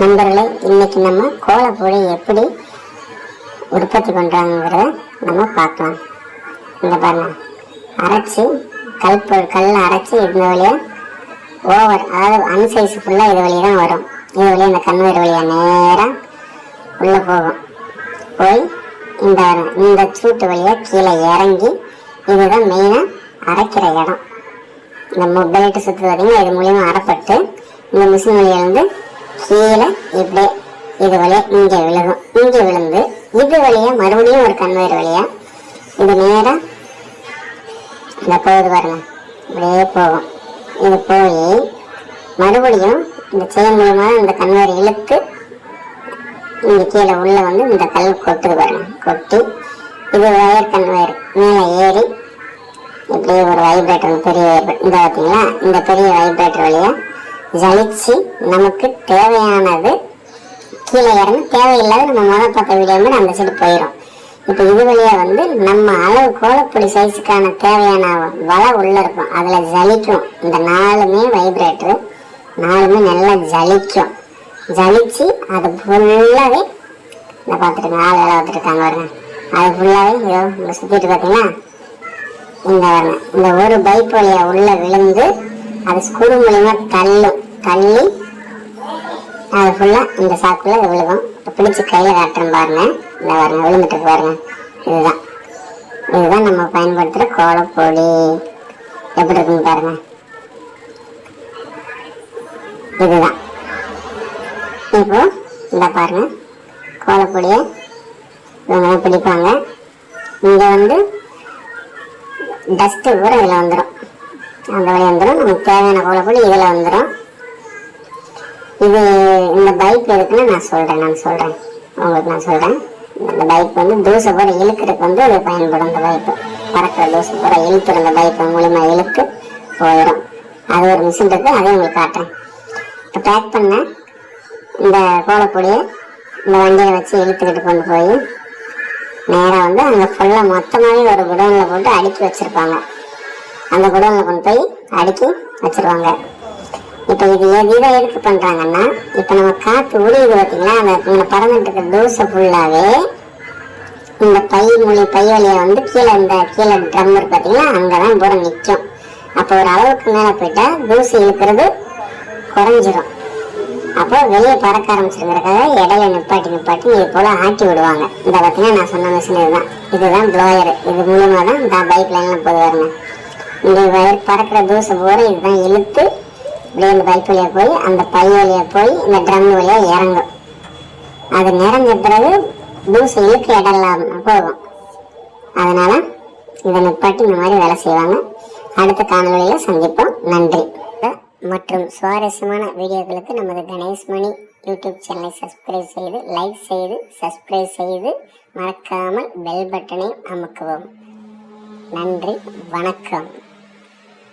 நண்பர்களே, இன்னைக்கு நம்ம கோலப்பொடி எப்படி உற்பத்தி பண்ணுறாங்கிறத நம்ம பார்க்கலாம். இந்த பாருங்க, அரைச்சி கல்லை அரைச்சி இந்த வழியாக ஓவர், அதாவது அன்சைஸ் ஃபுல்லாக இது வழியாக தான் வரும். இது வழியாக இந்த கண்வேறு வழியாக நேராக உள்ளே போகும். போய் இந்த சூட்டு வழியாக கீழே இறங்கி, இதுதான் மெயினாக அரைக்கிற இடம். இந்த பெல்ட்டு சுற்று பார்த்தீங்கன்னா இது மூலியமாக அரைப்பட்டு இந்த மிஷின் வழியிலேருந்து கீழே இப்படியே இது வழியாக இங்கே விழுகும். இங்கே விழுந்து இது வழியாக மறுபடியும் ஒரு கன்வேயர் வழியாக இது நேராக இந்த போகுது பாருங்க, இப்படியே போகும். இது போய் மறுபடியும் இந்த செயின் மூலமாக இந்த கன்வேயர் இழுத்து இங்கே கீழே உள்ள வந்து இந்த கல் கொட்டுது பாருங்க. கொட்டி இது வயர் கன்வேயர் மேலே ஏறி இப்படியே ஒரு வைப்ரேட்டர், பெரிய வைப்ரேட்டர் இந்த பார்த்தீங்களா, இந்த பெரிய வைப்ரேட்டர் வழியாக ஜலிச்சு நமக்கு தேவையானது கீழே இறங்கி தேவையில்லாத நம்ம முதல் பார்த்த வீடியோ மாதிரி அந்த சைடு போயிடும். இப்போ இது வழியாக வந்து நம்ம அளவு கோலப்பொடி சைஸுக்கான தேவையான வலை உள்ளே இருக்கும். அதில் ஜலிக்கும். இந்த 4மே வைப்ரேட்டரு 4மே நல்லா ஜலிக்கும். ஜலிச்சு அது ஃபுல்லாகவே இந்த பார்த்துருங்க, ஆள் வேலை பார்த்துருக்காங்க பாருங்க. அது ஃபுல்லாகவே இதோ சுற்றிட்டு பார்த்தீங்கன்னா இந்த ஒரு பைப் வழியாக உள்ளே விழுந்து அது ஸ்க்ரூ மூலியமாக தள்ளி அது ஃபுல்லாக இந்த சாக்குள்ள விழுகும். இப்போ பிடிச்சி கையில் காட்டுறேன் பாருங்க. இந்த பாருங்க, விழுந்துட்டு பாருங்க. இதுதான் நம்ம பயன்படுத்துகிற கோலப்பொடி. எப்படி இருக்குன்னு பாருங்க. இதுதான் இப்போ இந்த பாருங்க, கோலப்பொடியை இவங்க பிடிப்பாங்க. இங்கே வந்து டஸ்ட்டு கூட இதில் வந்துடும். அந்த வழி வந்துடும். நமக்கு தேவையான கோலப்பொடி இதில் வந்துடும். இது இந்த பைப் எதுக்குன்னு நான் சொல்கிறேன் உங்களுக்கு நான் சொல்கிறேன். இந்த பைப் வந்து தூசை பூரா இழுக்கிறதுக்கு வந்து இது பயன்படும். இந்த பைப்பு பறக்கிற தூசை பூரா இழுத்துற இந்த பைப்பு மூலிமா இழுத்து போயிடும். அது ஒரு மிஷின் இருக்குது, அதையும் உங்களுக்கு காட்டுறேன். இப்போ பேக் பண்ண இந்த கோலப்பொடியை இந்த வண்டியில் வச்சு இழுத்துக்கிட்டு கொண்டு போய் நேராக வந்து அங்கே ஃபுல்லாக மொத்தமாகவே ஒரு குடோனில் போட்டு அடுக்கி வச்சுருப்பாங்க. அந்த குடோனில் கொண்டு போய் அடுக்கி வச்சுருவாங்க. இப்போ இது இதை எதுக்கு பண்ணுறாங்கன்னா, இப்போ நம்ம காற்று உரியுது பார்த்தீங்களா, அந்த பறந்துட்டு இருக்க தூசை ஃபுல்லாகவே இந்த பை வழியை வந்து கீழே ட்ரம் இருக்கு பார்த்தீங்களா, அங்கே தான் பூரா நிற்கும். அப்போ ஒரு அளவுக்கு மேலே போயிட்டால் தூசி இழுக்கிறது குறைஞ்சிரும். அப்போ வெளியே பறக்க ஆரம்பிச்சிருக்கிறதுக்காக இடையில நிப்பாட்டி இது போல் ஆட்டி விடுவாங்க. இந்த பார்த்தீங்கன்னா நான் சொன்ன மிஷின் இதுதான் ப்ளோயரு. இது மூலமாக தான் இந்த பைப் லைனில் போய் வருங்க. இந்த வயர் பறக்கிற தூசை பூரா இதுதான் இழுத்து இப்படியே இந்த பைப் வழியாக போய் அந்த பை வழியாக போய் இந்த ட்ரம் வழியாக இறங்கும். அது நிறைஞ்ச பிறகு தூசை இழுக்க இடம் இல்லாமல் போகும். அதனால் இதை நிப்பாட்டி இந்த மாதிரி வேலை செய்வாங்க. அடுத்த காணொலியில் சந்திப்போம். நன்றி. மற்றும் சுவாரஸ்யமான வீடியோக்களுக்கு நமது கணேஷ் மணி யூடியூப் சேனலை சப்ஸ்கிரைப் செய்து, லைக் செய்து, சப்ஸ்கிரைப் செய்து, மறக்காமல் பெல் பட்டனை அமுக்கவும். நன்றி, வணக்கம்.